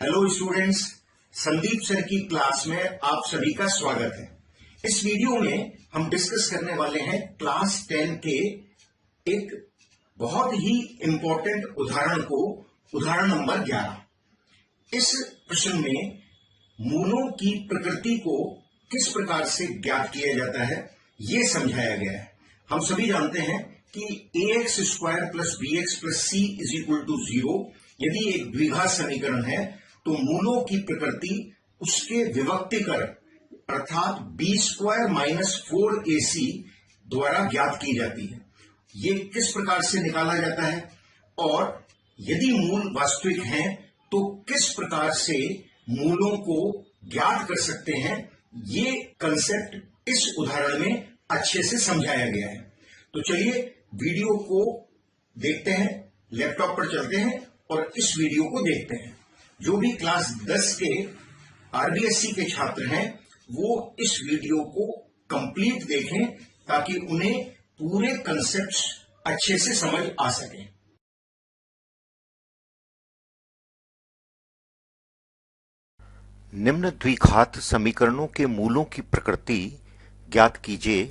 Hello students, Sandeep sir की class में आप सभी का स्वागत है। इस वीडियो में हम डिस्कस करने वाले हैं क्लास 10 के एक बहुत ही इंपॉर्टेंट उदाहरण को, उदाहरण नंबर 11। इस प्रश्न में मूलों की प्रकृति को किस प्रकार से ज्ञात किया जाता है ये समझाया गया है। हम सभी जानते हैं कि ax square plus bx plus c is equal to 0 यदि एक द्विघात समीकरण है तो मूलों की प्रकृति उसके विभक्तिकर अर्थात बी स्क्वायर माइनस 4ac द्वारा ज्ञात की जाती है। ये किस प्रकार से निकाला जाता है और यदि मूल वास्तविक हैं तो किस प्रकार से मूलों को ज्ञात कर सकते हैं, ये कंसेप्ट इस उदाहरण में अच्छे से समझाया गया है। तो चलिए वीडियो को देखते हैं, लैपटॉप पर चलते हैं और इस वीडियो को देखते हैं। जो भी क्लास 10 के आरबीएससी के छात्र हैं वो इस वीडियो को कंप्लीट देखें ताकि उन्हें पूरे कंसेप्ट्स अच्छे से समझ आ सके। निम्न द्विघात समीकरणों के मूलों की प्रकृति ज्ञात कीजिए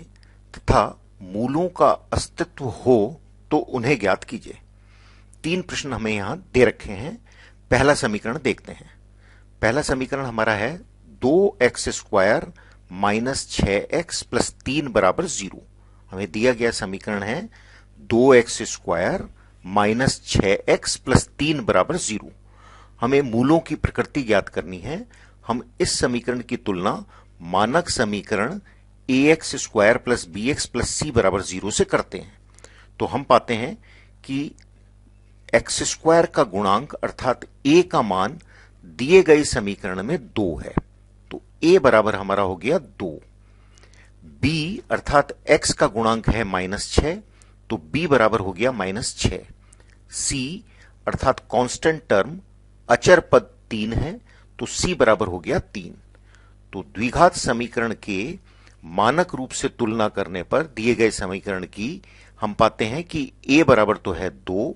तथा मूलों का अस्तित्व हो तो उन्हें ज्ञात कीजिए। 3 प्रश्न हमें यहां दे रखे हैं। पहला समीकरण देखते हैं। पहला समीकरण हमारा है 2x square minus 6x plus 3 बराबर 0। हमें दिया गया समीकरण है 2x square minus 6x plus 3 बराबर 0। हमें मूलों की प्रकृति ज्ञात करनी है। हम इस समीकरण की तुलना मानक समीकरण ax square plus bx plus c बराबर 0 से करते हैं तो हम पाते हैं कि एक्स स्क्वायर का गुणांक अर्थात a का मान दिए गए समीकरण में 2 है तो a बराबर हमारा हो गया 2। b अर्थात x का गुणांक है -6 तो b बराबर हो गया -6। c अर्थात कांस्टेंट टर्म अचर पद 3 है तो c बराबर हो गया 3। तो द्विघात समीकरण के मानक रूप से तुलना करने पर दिए गए समीकरण की हम पाते हैं कि a बराबर तो है 2,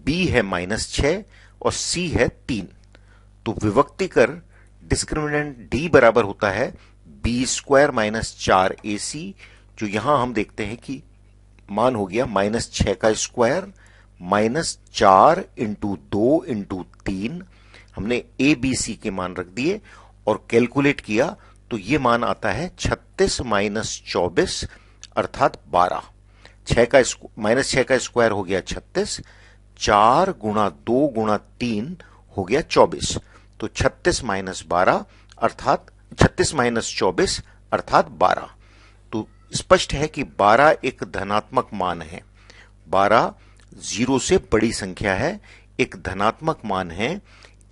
b है -6 और c है 3। तो विभक्तिकर डिस्क्रिमिनेंट d बराबर होता है b स्क्वायर माइनस 4ac, जो यहां हम देखते हैं कि मान हो गया -6 का स्क्वायर माइनस 4 इंटू 2 इंटू 3। हमने a b c के मान रख दिए और कैलकुलेट किया तो ये मान आता है 36 माइनस 24 अर्थात 12। -6 का स्क्वायर हो गया 36, 4 गुणा 2 गुणा 3 हो गया 24। तो 36 माइनस 12 अर्थात 36 माइनस 24 अर्थात 12। तो स्पष्ट है कि 12 एक धनात्मक मान है। 12 0 से बड़ी संख्या है, एक धनात्मक मान है।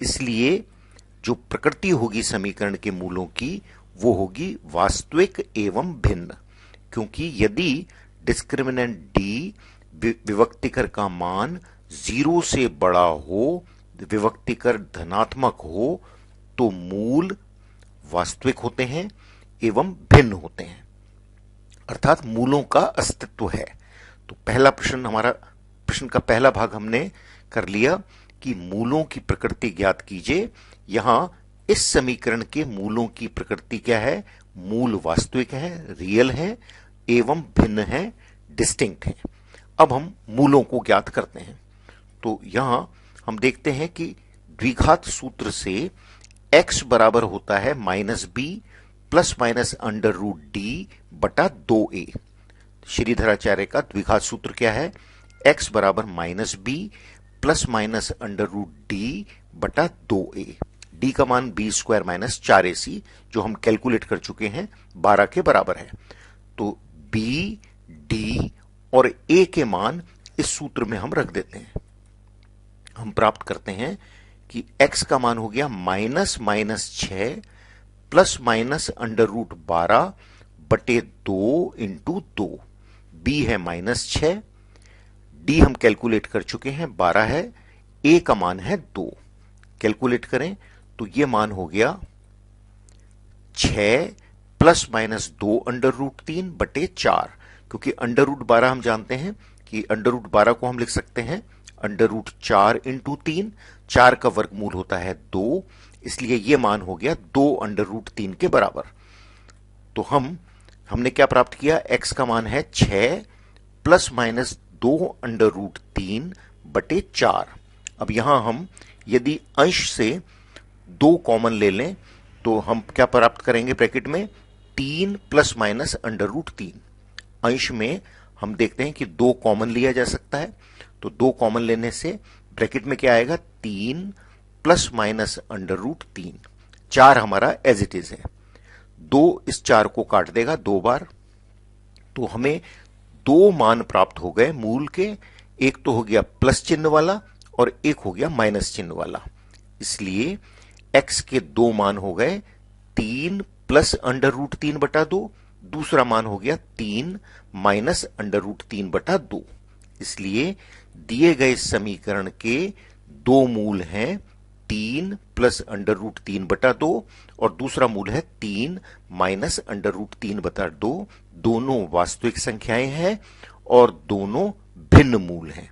इसलिए जो प्रकृति होगी समीकरण के मूलों की वो होगी वास्तविक एवं भिन्न, क्योंकि यदि डिस्क्रिमिनेंट d विभक्तिकर का मान 0 से बड़ा हो, विभक्तिकर धनात्मक हो तो मूल वास्तविक होते हैं एवं भिन्न होते हैं, अर्थात मूलों का अस्तित्व है। तो पहला प्रश्न हमारा, प्रश्न का पहला भाग हमने कर लिया कि मूलों की प्रकृति ज्ञात कीजिए। यहां इस समीकरण के मूलों की प्रकृति क्या है? मूल वास्तविक है, रियल है एवं भिन्न है, डिस्टिंक्ट है। अब हम मूलों को ज्ञात करते हैं। तो यहां हम देखते हैं कि द्विघात सूत्र से x बराबर होता है -b plus minus under root D बटा 2a। श्रीधराचार्य का द्विघात सूत्र क्या है? x बराबर -b plus minus under root D बटा 2a। d का मान b स्क्वायर माइनस 4ac जो हम कैलकुलेट कर चुके हैं 12 के बराबर है। तो b, d और a के मान इस सूत्र में हम रख देते हैं। हम प्राप्त करते हैं कि x का मान हो गया -6 प्लस माइनस अंडर रूट 12 बटे 2 इंटू 2। b है -6, d हम कैलकुलेट कर चुके हैं 12 है, a का मान है 2। कैलकुलेट करें तो ये मान हो गया 6 प्लस माइनस 2 अंडर रूट 3 बटे 4, क्योंकि अंडर रूट 12 हम जानते हैं कि अंडर रूट 12 को हम लिख सकते हैं √4 इंटू 3, 4 का वर्गमूल होता है 2, इसलिए यह मान हो गया 2 √3 के बराबर। तो हमने क्या प्राप्त किया, x का मान है 6 प्लस माइनस 2 √3 बटे 4। अब यहां हम यदि अंश से 2 कॉमन ले लें तो हम क्या प्राप्त करेंगे, ब्रैकेट में 3 प्लस माइनस √3। अंश में हम देखते हैं कि 2 कॉमन लिया जा सकता है, तो 2 कॉमन लेने से ब्रैकेट में क्या आएगा, 3 प्लस माइनस √3। 4 हमारा एज इट इज है, 2 इस 4 को काट देगा 2 बार, तो हमें 2 मान प्राप्त हो गए मूल के। एक तो हो गया प्लस चिन्ह वाला और एक हो गया माइनस चिन्ह वाला, इसलिए x के 2 मान हो गए 3 प्लस √3 बटा 2, दूसरा मान हो गया 3 माइनस √3 बटा 2। इसलिए दिए गए समीकरण के 2 मूल हैं 3 प्लस √3 बटा 2 और दूसरा मूल है 3 माइनस √3 बटा 2। दोनों वास्तविक संख्याएं हैं और दोनों भिन्न मूल हैं।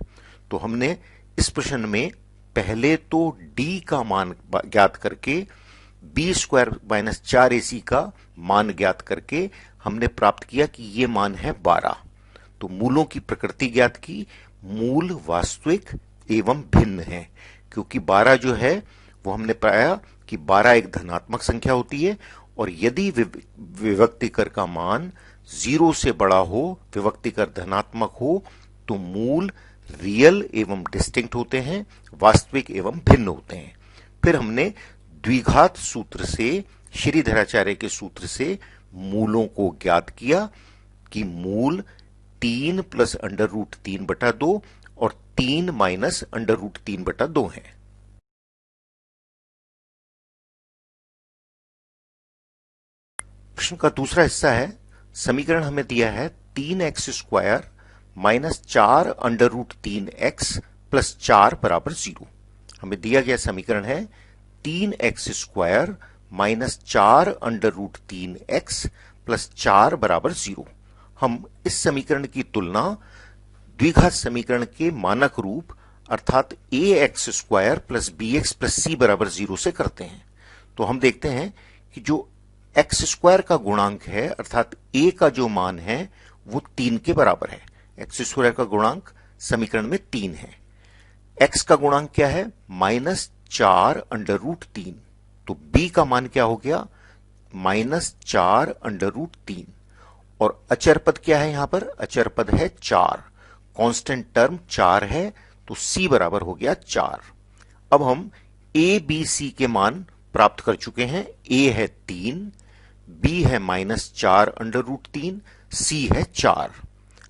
तो हमने इस प्रश्न में पहले तो d का मान ज्ञात करके b² माइनस 4ac का मान ज्ञात करके हमने प्राप्त किया कि ये मान है 12। तो मूलों की प्रकृति ज्ञात की, मूल वास्तविक एवं भिन्न है, क्योंकि 12 जो है वो हमने पाया कि 12 एक धनात्मक संख्या होती है और यदि विभक्तिकर का मान 0 से बड़ा हो, विभक्तिकर धनात्मक हो, तो मूल रियल एवं डिस्टिंक्ट होते हैं, वास्तविक एवं भिन्न होते हैं। फिर हमने द्विघात सूत्र से, श्रीधराचार्य के सूत्र से मूलों को ज्ञात किया कि मूल 3 प्लस √3 बटा 2 और 3 माइनस √3 बटा 2 है। प्रश्न का दूसरा हिस्सा है, समीकरण हमें दिया है 3x² माइनस 4 √3x प्लस 4 बराबर 0। हमें दिया गया समीकरण है 3x² माइनस 4 √3x प्लस 4 बराबर 0। हम इस समीकरण की तुलना द्विघात समीकरण के मानक रूप अर्थात ax² plus bx plus c बराबर 0 से करते हैं। तो हम देखते हैं कि जो x² का गुणांक है अर्थात a का जो मान है वो 3 के बराबर है। x² का गुणांक समीकरण में 3 है। x का गुणांक क्या है, -4 √3। तो b का मान क्या हो गया, -4 √3। और अचर पद क्या है, यहां पर अचर पद है 4, कांस्टेंट टर्म 4 है, तो c बराबर हो गया 4। अब हम a b c के मान प्राप्त कर चुके हैं। a है 3, b है -4 √3, c है 4।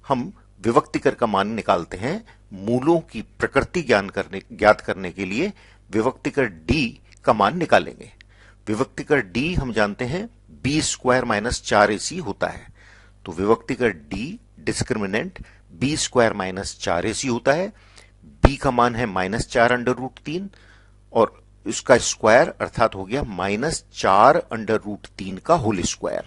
हम विभक्तिकर का मान निकालते हैं। मूलों की प्रकृति ज्ञात करने के लिए विभक्तिकर d का मान निकालेंगे। विभक्तिकर d हम जानते हैं b² माइनस 4ac होता है, तो विभक्तिकर d discriminant b² minus 4ac होता है। b का मान है -4 √3 और इसका स्क्वायर अर्थात हो गया -4 √3 का होल स्क्वायर,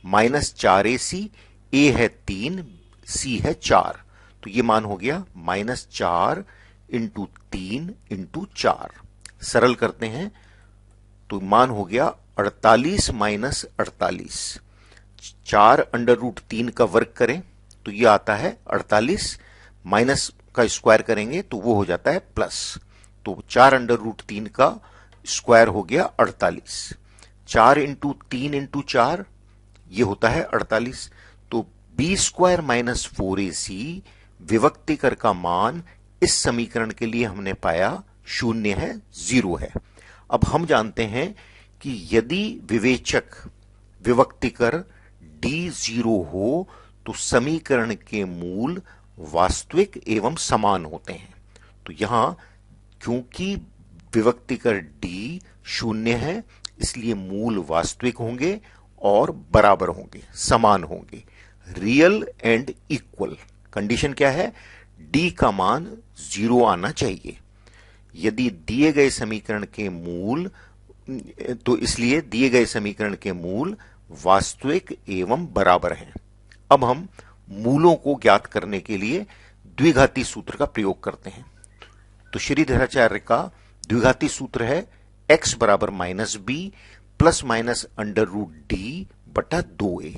-4ac, a है 3, c है 4, तो ये मान हो गया -4 इंटू 3 इंटू 4। सरल करते हैं तो मान हो गया 48 माइनस 48। 4 √3 का वर्ग करें तो ये आता है 48, माइनस का स्क्वायर करेंगे तो वो हो जाता है प्लस, तो 4 √3 का स्क्वायर हो गया 48। 4 इंटू 3 इंटू 4 ये होता है 48। तो b² माइनस 4ac विभक्तिकर का मान इस समीकरण के लिए हमने पाया 0 है, 0 है। अब हम जानते हैं कि यदि विवेचक विभक्तिकर d0 हो तो समीकरण के मूल वास्तविक एवं समान होते हैं। तो यहां क्योंकि विभक्तिकर d 0 है इसलिए मूल वास्तविक होंगे और बराबर होंगे, समान होंगे, रियल एंड इक्वल। कंडीशन क्या है, d का मान 0 आना चाहिए। यदि दिए गए समीकरण के मूल, तो इसलिए दिए गए समीकरण के मूल वास्तविक एवं बराबर हैं। अब हम मूलों को ज्ञात करने के लिए द्विघाती सूत्र का प्रयोग करते हैं। तो श्रीधराचार्य का द्विघाती सूत्र है x बराबर minus B plus minus under root D बटा 2a।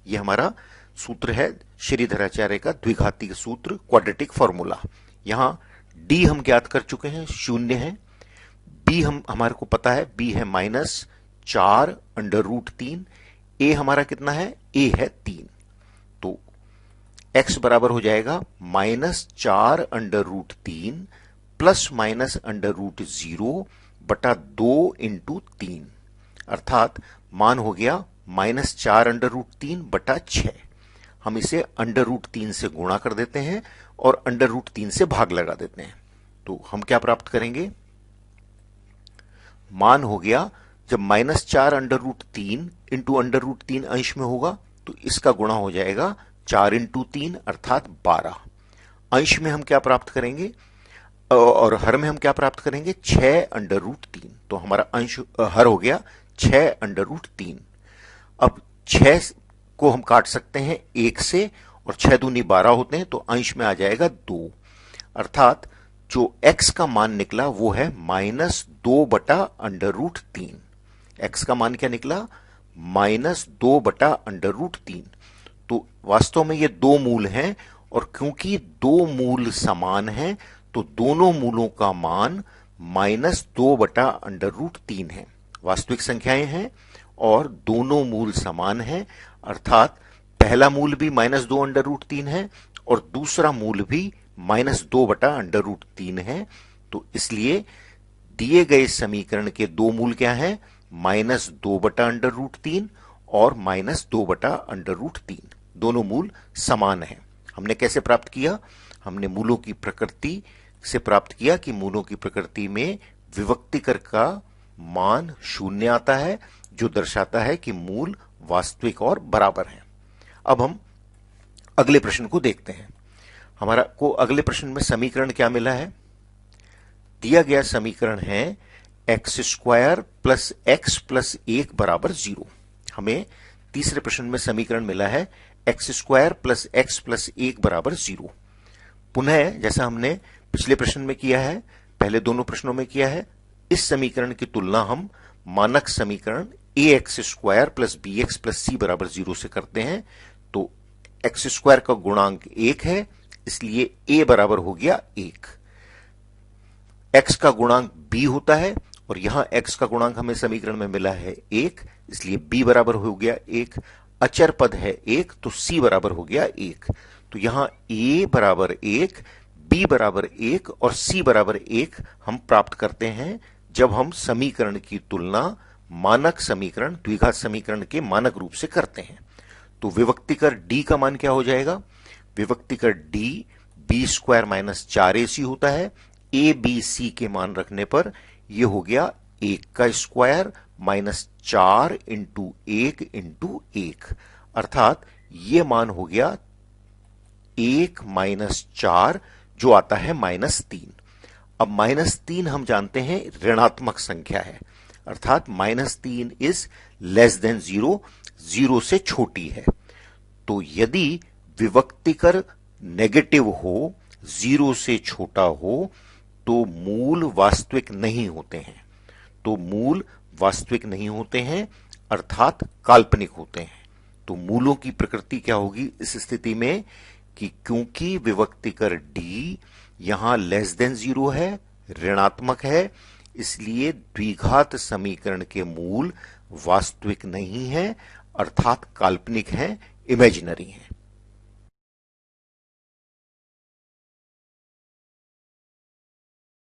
यह हमारा सूत्र है श्रीधराचार्य का द्विघाती सूत्र, क्वाड्रेटिक फॉर्मूला। यहां डी हम ज्ञात कर चुके हैं, 0 है। बी हमारे को पता है, बी है माइनस 4 अंडर रूट 3। ए हमारा कितना है, ए है 3। तो x बराबर हो जाएगा minus 4 under root 3 plus minus under root 0 बटा 2 इंटू 3, अर्थात मान हो गया माइनस 4 अंडर रूट 3 बटा 6। हम इसे अंडर रूट 3 से गुणा कर देते हैं और अंडर रूट 3 से भाग लगा देते हैं। तो हम क्या प्राप्त करेंगे, मान हो गया जब minus 4 under root 3 into under root 3 अंश में होगा तो इसका गुणा हो जाएगा 4 इंटू 3 अर्थात 12। अंश में हम क्या प्राप्त करेंगे और हर में हम क्या प्राप्त करेंगे, 6 अंडर रूट 3। तो हमारा अंश हर हो गया 6 अंडर रूट 3। अब 6 को हम काट सकते हैं 1 से और 6 दूनी 12 होते हैं, तो अंश में आ जाएगा 2, अर्थात जो x का मान निकला वो है माइनस 2 बटा अंडर रूट 3। x का मान क्या निकला, माइनस 2 बटा अंडर रूट 3। तो वास्तव में ये दो मूल हैं और क्योंकि दो मूल समान हैं तो दोनों मूलों का मान माइनस 2 बटा अंडर रूट 3 है। वास्तविक संख्याएं हैं और दोनों मूल समान हैं, अर्थात पहला मूल भी माइनस 2 अंडर रूट 3 है और दूसरा मूल भी माइनस 2 बटा अंडर रूट 3 है। तो इसलिए दिए गए समीकरण के दो मूल क्या हैं, माइनस 2 बटा अंडर रूट 3 और माइनस 2 बटा अंडर रूट 3। दोनों मूल समान हैं। हमने कैसे प्राप्त किया, हमने मूलों की प्रकृति से प्राप्त किया कि मूलों की प्रकृति में विभक्तिकर का मान 0 आता है, जो दर्शाता है कि मूल वास्तविक और बराबर हैं। अब हम अगले प्रश्न को देखते हैं। हमारा को अगले प्रश्न में समीकरण क्या मिला है, दिया गया समीकरण है x square plus x plus 1 बराबर 0। हमें तीसरे प्रश्न में समीकरण मिला है x square plus x plus 1 बराबर 0। पुनः जैसा हमने पिछले प्रश्न में किया है, पहले दोनों प्रश्नों में किया है, इस समीकरण की तुलना हम मानक समीकरण a x square plus b x plus c बराबर 0 से करते हैं। तो एक्स स्क्वायर का गुणांक 1 है, इसलिए ए बराबर हो गया 1। एक्स का गुणांक बी होता है और यहां एक्स का गुणांक हमें समीकरण में मिला है 1, इसलिए बी बराबर हो गया 1। अचर पद है 1, तो सी बराबर हो गया 1। तो यहां ए बराबर 1, बी बराबर 1 और सी बराबर 1 हम प्राप्त करते हैं जब हम समीकरण की तुलना मानक समीकरण, द्विघात समीकरण के मानक रूप से करते हैं। तो विभक्तिकर डी का मान क्या हो जाएगा, विभक्तिकर D B square minus 4ac होता है। ए बी सी के मान रखने पर यह हो गया 1 का स्क्वायर माइनस 4 इंटू 1 इंटू 1, अर्थात यह मान हो गया 1 माइनस 4, जो आता है माइनस 3। अब माइनस 3 हम जानते हैं ऋणात्मक संख्या है, अर्थात माइनस 3 इज लेस देन 0, 0 से छोटी है। तो यदि विभक्तिकर नेगेटिव हो, 0 से छोटा हो, तो मूल वास्तविक नहीं होते हैं। तो मूल वास्तविक नहीं होते हैं अर्थात काल्पनिक होते हैं। तो मूलों की प्रकृति क्या होगी इस स्थिति में कि क्योंकि विभक्तिकर डी यहां लेस देन 0 है, ऋणात्मक है, इसलिए द्विघात समीकरण के मूल वास्तविक नहीं है अर्थात काल्पनिक हैं, इमेजिनरी हैं।